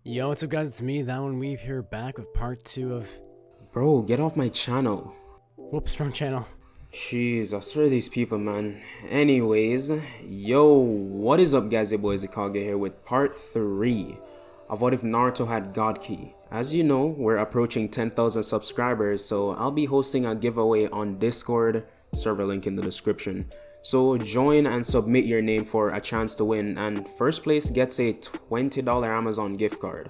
Yo, what's up guys, it's me, That One Weave here, back with part 2 of... Bro, get off my channel. Whoops, wrong channel. Jeez, I swear these people, man. Anyways, yo, what is up guys, your boy IzuKage here with part 3 of What If Naruto Had God Key. As you know, we're approaching 10,000 subscribers, so I'll be hosting a giveaway on Discord, server link in the description. So join and submit your name for a chance to win, and first place gets a $20 Amazon gift card.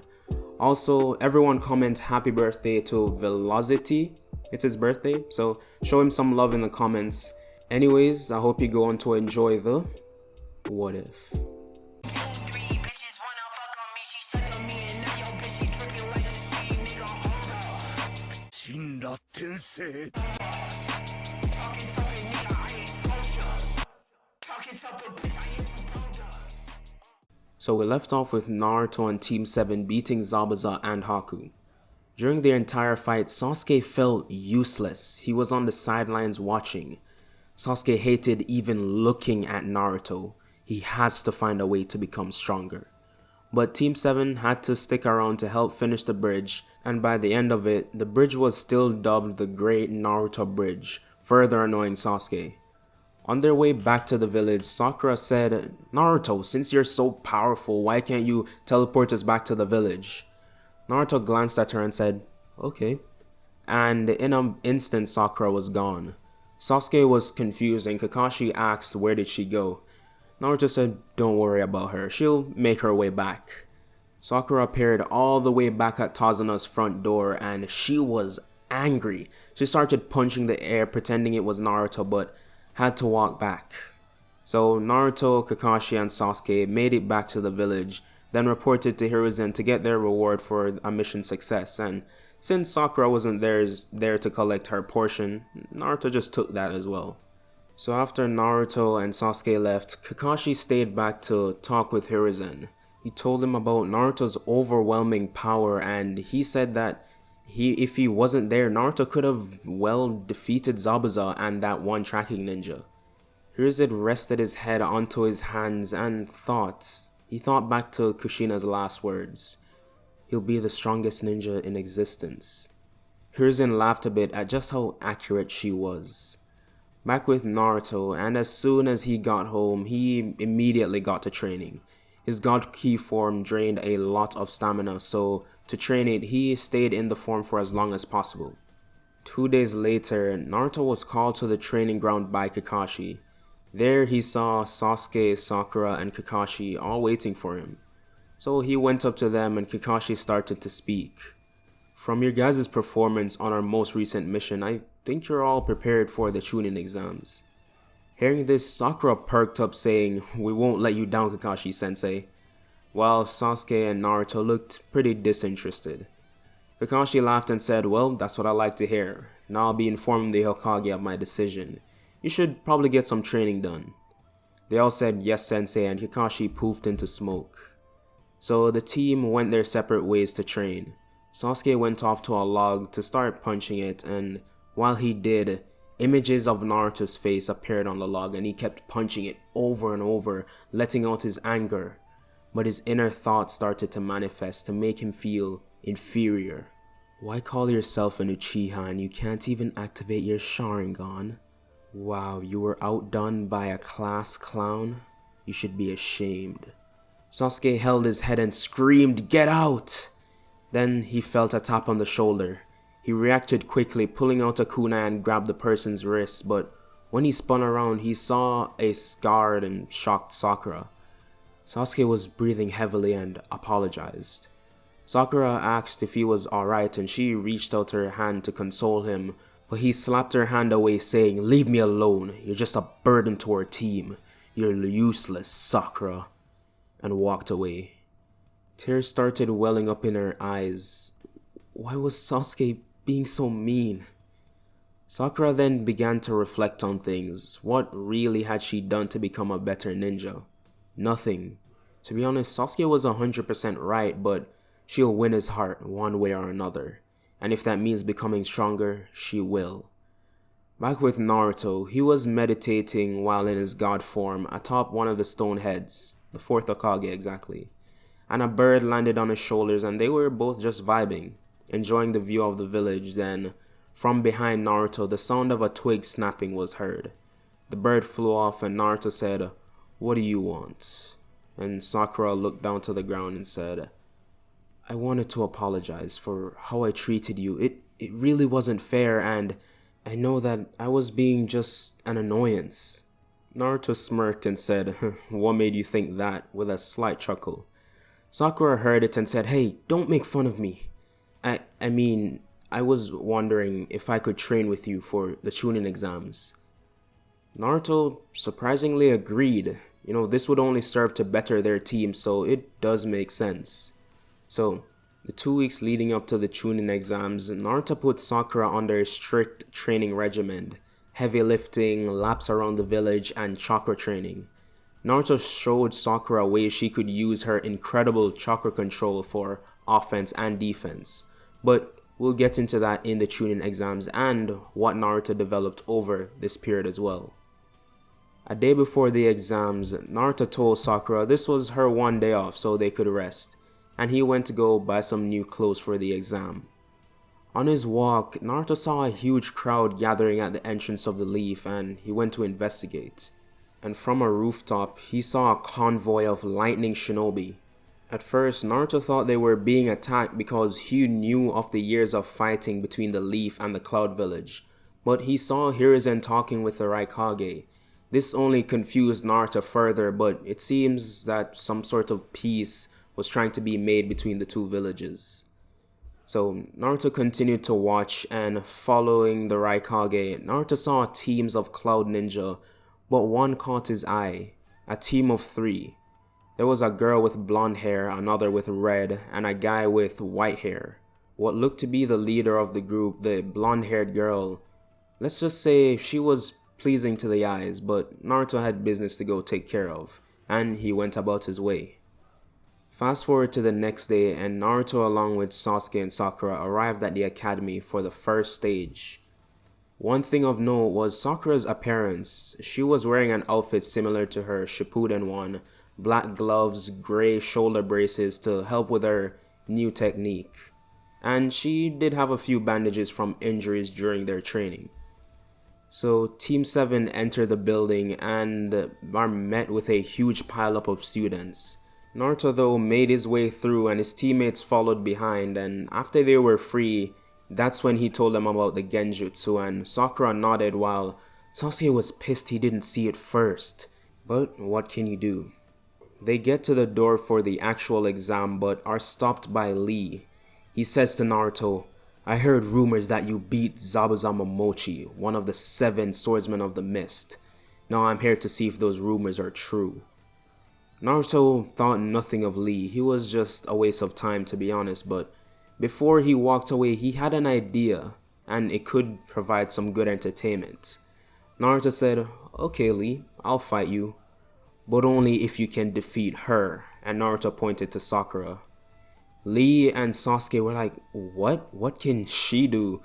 Also, everyone comment happy birthday to Velocity. It's his birthday, so show him some love in the comments. Anyways, I hope you go on to enjoy the What If. So we left off with Naruto and Team 7 beating Zabuza and Haku. During the entire fight, Sasuke felt useless. He was on the sidelines watching. Sasuke hated even looking at Naruto. He has to find a way to become stronger. But Team 7 had to stick around to help finish the bridge, and by the end of it, the bridge was still dubbed the Great Naruto Bridge, further annoying Sasuke. On their way back to the village, Sakura said, "Naruto, since you're so powerful, why can't you teleport us back to the village?" Naruto glanced at her and said, "Okay." And in an instant, Sakura was gone. Sasuke was confused and Kakashi asked where did she go. Naruto said, "Don't worry about her, she'll make her way back." Sakura appeared all the way back at Tazuna's front door and she was angry. She started punching the air pretending it was Naruto but had to walk back. So Naruto, Kakashi and Sasuke made it back to the village, then reported to Hiruzen to get their reward for a mission success, and since Sakura wasn't there to collect her portion, Naruto just took that as well. So after Naruto and Sasuke left, Kakashi stayed back to talk with Hiruzen. He told him about Naruto's overwhelming power and he said that if he wasn't there, Naruto could have defeated Zabuza and that one tracking ninja. Hiruzen rested his head onto his hands and he thought back to Kushina's last words. He'll be the strongest ninja in existence. Hiruzen laughed a bit at just how accurate she was. Back with Naruto, and as soon as he got home, he immediately got to training. His God Key form drained a lot of stamina, so to train it, he stayed in the form for as long as possible. 2 days later, Naruto was called to the training ground by Kakashi. There he saw Sasuke, Sakura, and Kakashi all waiting for him. So he went up to them and Kakashi started to speak. "From your guys' performance on our most recent mission, I think you're all prepared for the Chunin exams." Hearing this, Sakura perked up saying, "We won't let you down, Kakashi-sensei," while Sasuke and Naruto looked pretty disinterested. Kakashi laughed and said, "Well, that's what I like to hear. Now I'll be informing the Hokage of my decision. You should probably get some training done." They all said yes sensei and Kakashi poofed into smoke. So the team went their separate ways to train. Sasuke went off to a log to start punching it, and while he did, images of Naruto's face appeared on the log and he kept punching it over and over, letting out his anger. But his inner thoughts started to manifest to make him feel inferior. Why call yourself an Uchiha and you can't even activate your Sharingan? Wow, you were outdone by a class clown? You should be ashamed. Sasuke held his head and screamed, "Get out!" Then he felt a tap on the shoulder. He reacted quickly, pulling out a kunai and grabbed the person's wrist, but when he spun around, he saw a scarred and shocked Sakura. Sasuke was breathing heavily and apologized. Sakura asked if he was alright and she reached out her hand to console him, but he slapped her hand away saying, "Leave me alone, you're just a burden to our team. You're useless, Sakura," and walked away. Tears started welling up in her eyes. Why was Sasuke being so mean? Sakura then began to reflect on things. What really had she done to become a better ninja? Nothing. To be honest, Sasuke was 100% right, but she'll win his heart one way or another. And if that means becoming stronger, she will. Back with Naruto, he was meditating while in his god form atop one of the stone heads, the fourth Hokage exactly. and a bird landed on his shoulders, and they were both just vibing, enjoying the view of the village. Then, from behind Naruto, the sound of a twig snapping was heard. The bird flew off and Naruto said, "What do you want?" And Sakura looked down to the ground and said, "I wanted to apologize for how I treated you. It really wasn't fair, and I know that I was being just an annoyance." Naruto smirked and said, "What made you think that?" with a slight chuckle. Sakura heard it and said, "Hey, don't make fun of me. I mean, I was wondering if I could train with you for the Chunin exams." Naruto surprisingly agreed. This would only serve to better their team, so it does make sense. So, the 2 weeks leading up to the Chunin exams, Naruto put Sakura under a strict training regimen: heavy lifting, laps around the village, and chakra training. Naruto showed Sakura ways she could use her incredible chakra control for offense and defense, but we'll get into that in the Chunin exams and what Naruto developed over this period as well. A day before the exams, Naruto told Sakura this was her one day off so they could rest, and he went to go buy some new clothes for the exam. On his walk, Naruto saw a huge crowd gathering at the entrance of the Leaf, and he went to investigate. And from a rooftop, he saw a convoy of lightning shinobi. At first, Naruto thought they were being attacked because he knew of the years of fighting between the Leaf and the Cloud Village, but he saw Hiruzen talking with the Raikage. This only confused Naruto further, but it seems that some sort of peace was trying to be made between the two villages. So Naruto continued to watch, and following the Raikage, Naruto saw teams of Cloud Ninja, but one caught his eye: a team of 3. There was a girl with blonde hair, another with red, and a guy with white hair. What looked to be the leader of the group, the blonde-haired girl, let's just say she was pleasing to the eyes, but Naruto had business to go take care of, and he went about his way. Fast forward to the next day, and Naruto along with Sasuke and Sakura arrived at the academy for the first stage. One thing of note was Sakura's appearance. She was wearing an outfit similar to her Shippuden one: black gloves, grey shoulder braces to help with her new technique. And she did have a few bandages from injuries during their training. So Team 7 entered the building and are met with a huge pileup of students. Naruto though made his way through and his teammates followed behind, and after they were free, that's when he told them about the genjutsu, and Sakura nodded while Sasuke was pissed he didn't see it first. But what can you do? They get to the door for the actual exam but are stopped by Lee. He says to Naruto, "I heard rumors that you beat Zabuza Momochi, one of the 7 swordsmen of the mist. Now I'm here to see if those rumors are true." Naruto thought nothing of Lee. He was just a waste of time, to be honest, but before he walked away, he had an idea, and it could provide some good entertainment. Naruto said, "Okay Lee, I'll fight you, but only if you can defeat her," and Naruto pointed to Sakura. Lee and Sasuke were like, "What? What can she do?"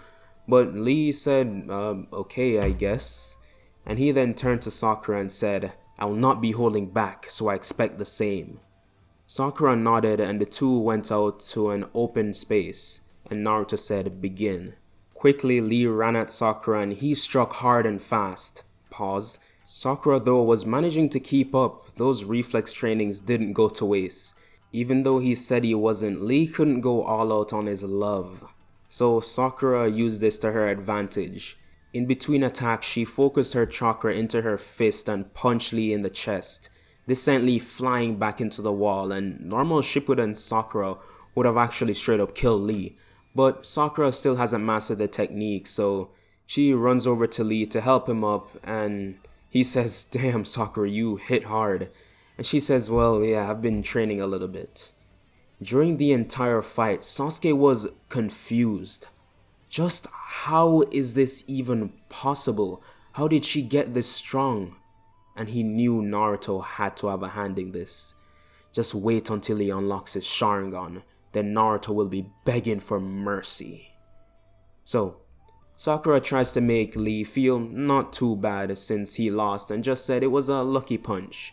But Lee said, "Okay, I guess." And he then turned to Sakura and said, "I will not be holding back, so I expect the same." Sakura nodded and the two went out to an open space, and Naruto said, "Begin." Quickly, Lee ran at Sakura and he struck hard and fast. Pause. Sakura though was managing to keep up. Those reflex trainings didn't go to waste. Even though he said he wasn't, Lee couldn't go all out on his love. So Sakura used this to her advantage. In between attacks, she focused her chakra into her fist and punched Lee in the chest. This sent Lee flying back into the wall, and normal Shippuden Sakura would have actually straight up killed Lee. But Sakura still hasn't mastered the technique, so she runs over to Lee to help him up, and he says, "Damn Sakura, you hit hard." And she says, "Well, yeah, I've been training a little bit." During the entire fight, Sasuke was confused. Just how is this even possible? How did she get this strong? And he knew Naruto had to have a hand in this. Just wait until he unlocks his Sharingan, then Naruto will be begging for mercy. So, Sakura tries to make Lee feel not too bad since he lost and just said it was a lucky punch.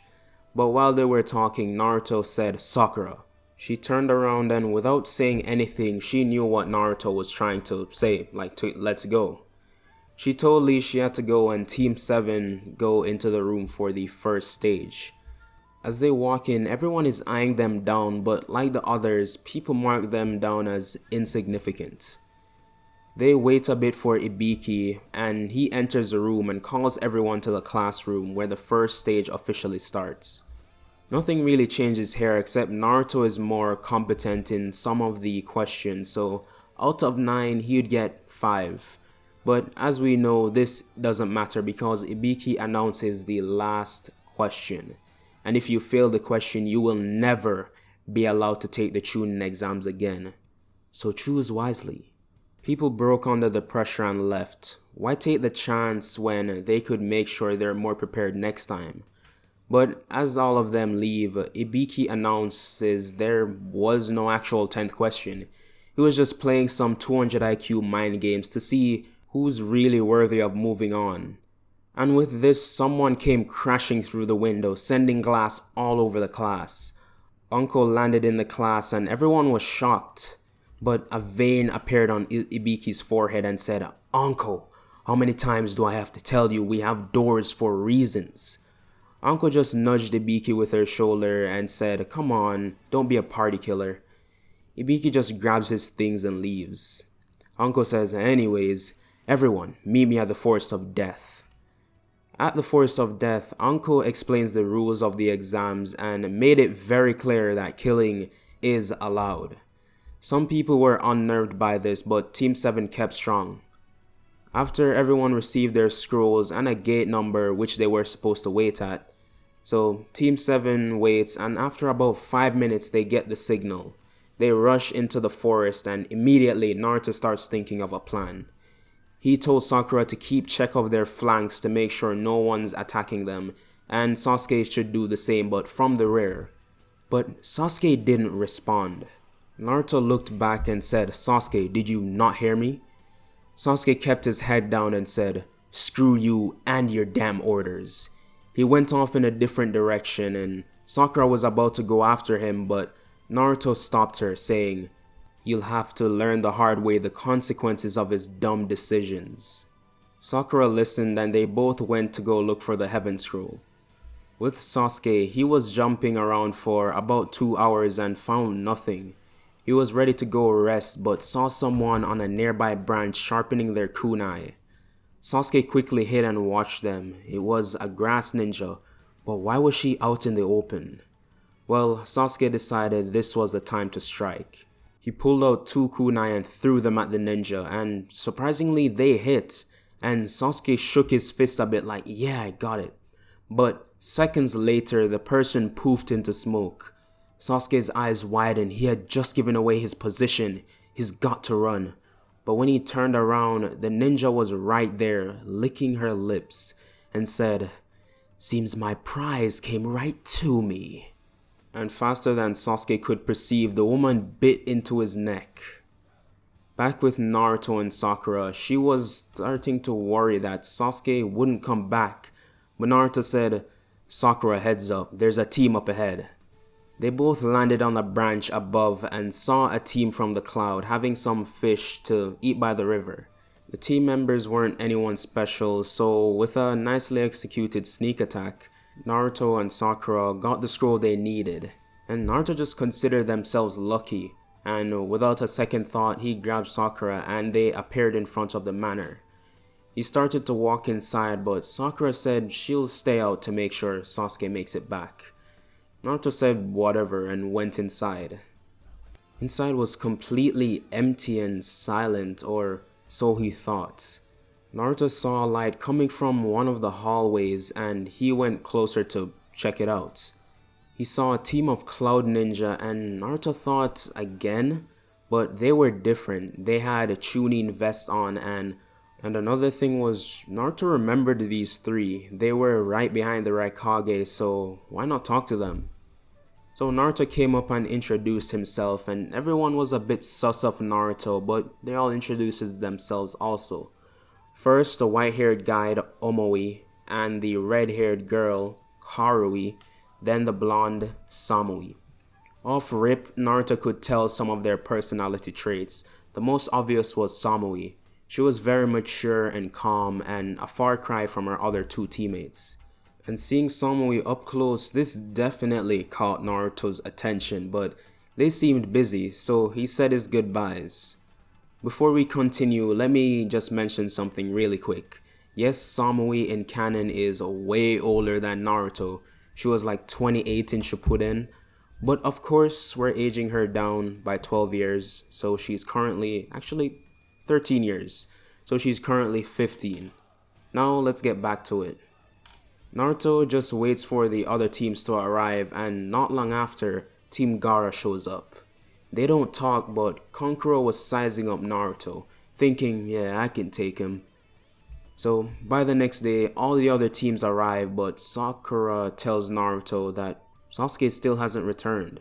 But while they were talking, Naruto said, "Sakura, She turned around and without saying anything, she knew what Naruto was trying to say, like to let's go. She told Lee she had to go and Team 7 go into the room for the first stage. As they walk in, everyone is eyeing them down, but like the others, people mark them down as insignificant. They wait a bit for Ibiki, and he enters the room and calls everyone to the classroom where the first stage officially starts. Nothing really changes here except Naruto is more competent in some of the questions, so out of 9 he'd get 5. But as we know, this doesn't matter because Ibiki announces the last question. And if you fail the question, you will never be allowed to take the Chunin exams again. So choose wisely. People broke under the pressure and left. Why take the chance when they could make sure they're more prepared next time? But as all of them leave, Ibiki announces there was no actual 10th question. He was just playing some 200 IQ mind games to see who's really worthy of moving on. And with this, someone came crashing through the window, sending glass all over the class. Uncle landed in the class and everyone was shocked. But a vein appeared on Ibiki's forehead and said, "Uncle, how many times do I have to tell you we have doors for reasons?" Uncle just nudged Ibiki with her shoulder and said, "Come on, don't be a party killer." Ibiki just grabs his things and leaves. Uncle says, "Anyways, everyone, meet me at the Forest of Death." At the Forest of Death, Uncle explains the rules of the exams and made it very clear that killing is allowed. Some people were unnerved by this, but Team 7 kept strong. After everyone received their scrolls and a gate number which they were supposed to wait at, so Team 7 waits, and after about 5 minutes they get the signal. They rush into the forest and immediately Naruto starts thinking of a plan. He told Sakura to keep check of their flanks to make sure no one's attacking them, and Sasuke should do the same but from the rear. But Sasuke didn't respond. Naruto looked back and said, "Sasuke, did you not hear me?" Sasuke kept his head down and said, "Screw you and your damn orders." He went off in a different direction and Sakura was about to go after him, but Naruto stopped her, saying, "You'll have to learn the hard way the consequences of his dumb decisions." Sakura listened and they both went to go look for the Heaven Scroll. With Sasuke, he was jumping around for about 2 hours and found nothing. He was ready to go rest but saw someone on a nearby branch sharpening their kunai. Sasuke quickly hid and watched them. It was a grass ninja, but why was she out in the open? Well, Sasuke decided this was the time to strike. He pulled out 2 kunai and threw them at the ninja, and surprisingly they hit, and Sasuke shook his fist a bit like, "Yeah, I got it." But seconds later, the person poofed into smoke. Sasuke's eyes widened. He had just given away his position. He's got to run. But when he turned around, the ninja was right there, licking her lips, and said, "Seems my prize came right to me." And faster than Sasuke could perceive, the woman bit into his neck. Back with Naruto and Sakura, she was starting to worry that Sasuke wouldn't come back. But Naruto said, "Sakura, heads up, there's a team up ahead." They both landed on the branch above and saw a team from the cloud having some fish to eat by the river. The team members weren't anyone special, so with a nicely executed sneak attack, Naruto and Sakura got the scroll they needed. And Naruto just considered themselves lucky, and without a second thought he grabbed Sakura and they appeared in front of the manor. He started to walk inside, but Sakura said she'll stay out to make sure Sasuke makes it back. Naruto said whatever and went inside. Inside was completely empty and silent, or so he thought. Naruto saw a light coming from one of the hallways and he went closer to check it out. He saw a team of Cloud Ninja and Naruto thought again, but they were different. They had a Chunin vest on and another thing was Naruto remembered these 3. They were right behind the Raikage, so why not talk to them? So Naruto came up and introduced himself, and everyone was a bit sus of Naruto, but they all introduced themselves also. First, the white-haired guide Omoi, and the red-haired girl Karui, then the blonde Samui. Off rip, Naruto could tell some of their personality traits. The most obvious was Samui. She was very mature and calm and a far cry from her other two teammates. And seeing Samui up close, this definitely caught Naruto's attention, but they seemed busy, so he said his goodbyes. Before we continue, let me just mention something really quick. Yes, Samui in canon is way older than Naruto. She was like 28 in Shippuden. But of course, we're aging her down by 12 years, so she's currently, actually 13 years. So she's currently 15. Now let's get back to it. Naruto just waits for the other teams to arrive, and not long after, Team Gaara shows up. They don't talk, but Kankuro was sizing up Naruto, thinking, yeah, I can take him. So by the next day, all the other teams arrive, but Sakura tells Naruto that Sasuke still hasn't returned.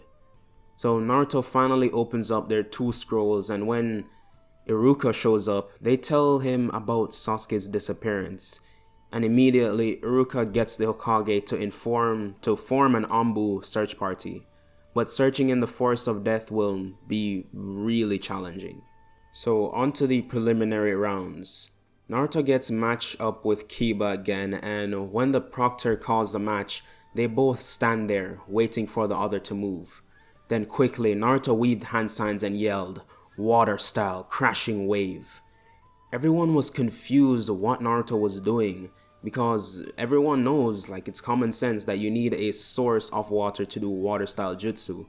So Naruto finally opens up their two scrolls, and when Iruka shows up, they tell him about Sasuke's disappearance. And immediately Iruka gets the Hokage to form an Anbu search party. But searching in the Forest of Death will be really challenging. So on to the preliminary rounds. Naruto gets matched up with Kiba again, and when the proctor calls the match, they both stand there, waiting for the other to move. Then quickly, Naruto weaved hand signs and yelled, "Water style, crashing wave." Everyone was confused what Naruto was doing, because everyone knows, like it's common sense, that you need a source of water to do water style jutsu.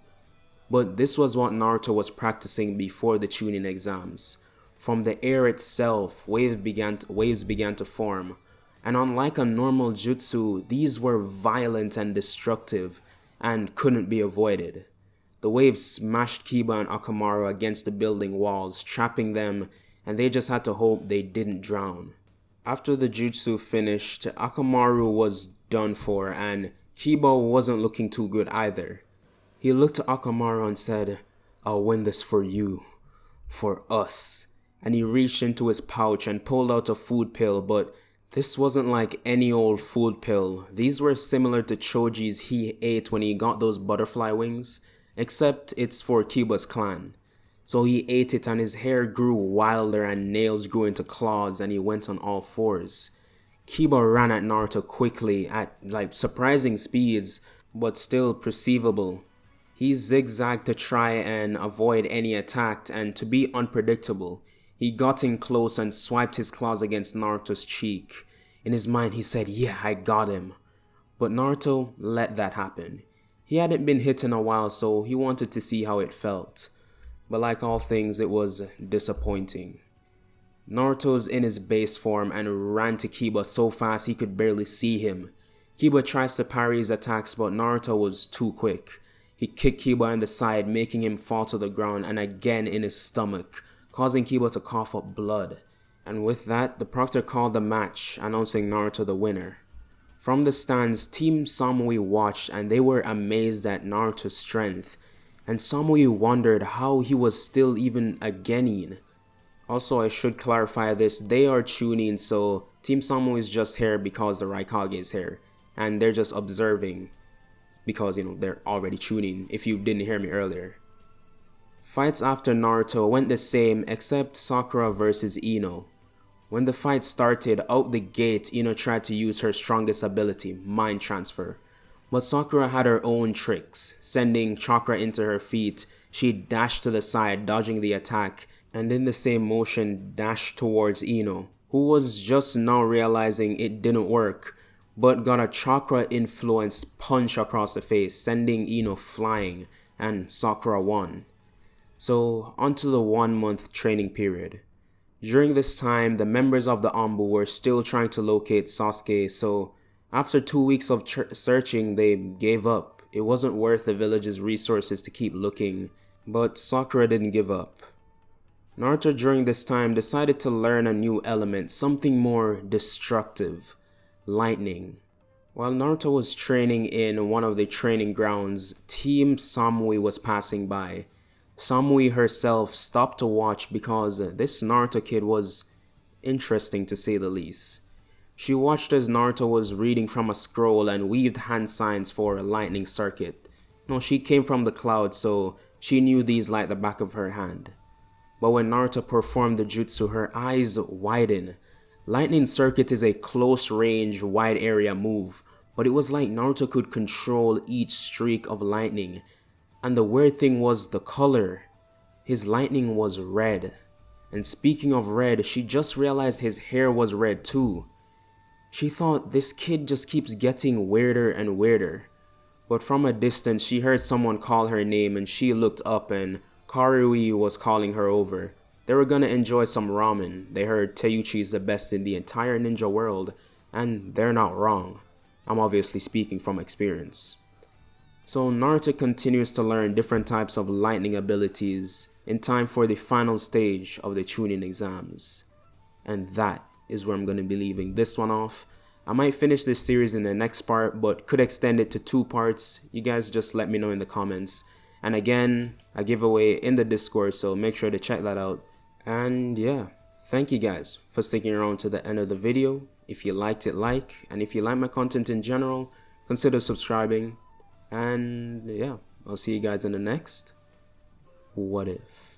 But this was what Naruto was practicing before the Chunin exams. From the air itself, waves began to form. And unlike a normal jutsu, these were violent and destructive and couldn't be avoided. The waves smashed Kiba and Akamaru against the building walls, trapping them, and they just had to hope they didn't drown. After the jutsu finished, Akamaru was done for, and Kiba wasn't looking too good either. He looked to Akamaru and said, "I'll win this for you. For us." And he reached into his pouch and pulled out a food pill, but this wasn't like any old food pill. These were similar to Choji's he ate when he got those butterfly wings, except it's for Kiba's clan. So he ate it and his hair grew wilder and nails grew into claws and he went on all fours. Kiba ran at Naruto quickly at like surprising speeds, but still perceivable. He zigzagged to try and avoid any attack, and to be unpredictable, he got in close and swiped his claws against Naruto's cheek. In his mind he said, "Yeah, I got him." But Naruto let that happen. He hadn't been hit in a while, so he wanted to see how it felt. But like all things, it was disappointing. Naruto's in his base form and ran to Kiba so fast he could barely see him. Kiba tries to parry his attacks, but Naruto was too quick. He kicked Kiba in the side, making him fall to the ground and again in his stomach, causing Kiba to cough up blood. And with that, the proctor called the match, announcing Naruto the winner. From the stands, Team Samui watched and they were amazed at Naruto's strength, and Samui wondered how he was still even a genin. Also, I should clarify this, they are Chunin, so Team Samui is just here because the Raikage is here, and they're just observing because, they're already Chunin, if you didn't hear me earlier. Fights after Naruto went the same except Sakura versus Ino. When the fight started, out the gate, Ino tried to use her strongest ability, mind transfer. But Sakura had her own tricks. Sending chakra into her feet, she dashed to the side, dodging the attack, and in the same motion dashed towards Ino, who was just now realizing it didn't work, but got a chakra-influenced punch across the face, sending Ino flying, and Sakura won. So, onto the 1-month training period. During this time, the members of the Anbu were still trying to locate Sasuke, so after 2 weeks of searching, they gave up. It wasn't worth the village's resources to keep looking, but Sakura didn't give up. Naruto during this time decided to learn a new element, something more destructive, lightning. While Naruto was training in one of the training grounds, Team Samui was passing by. Samui herself stopped to watch because this Naruto kid was interesting to say the least. She watched as Naruto was reading from a scroll and weaved hand signs for a lightning circuit. No, she came from the clouds, so she knew these like the back of her hand. But when Naruto performed the jutsu, her eyes widen. Lightning Circuit is a close range, wide area move, but it was like Naruto could control each streak of lightning. And the weird thing was the color. His lightning was red. And speaking of red, she just realized his hair was red too. She thought, this kid just keeps getting weirder and weirder. But from a distance, she heard someone call her name and she looked up and Karui was calling her over. They were gonna enjoy some ramen. They heard Teuchi is the best in the entire ninja world, and they're not wrong. I'm obviously speaking from experience. So Naruto continues to learn different types of lightning abilities in time for the final stage of the Chunin exams. And that is where I'm going to be leaving this one off. I might finish this series in the next part, but could extend it to 2 parts. You guys just let me know in the comments. And again, I give away in the Discord, so make sure to check that out. And yeah, thank you guys for sticking around to the end of the video. If you liked it, like, and if you like my content in general, consider subscribing. And yeah, I'll see you guys in the next What If.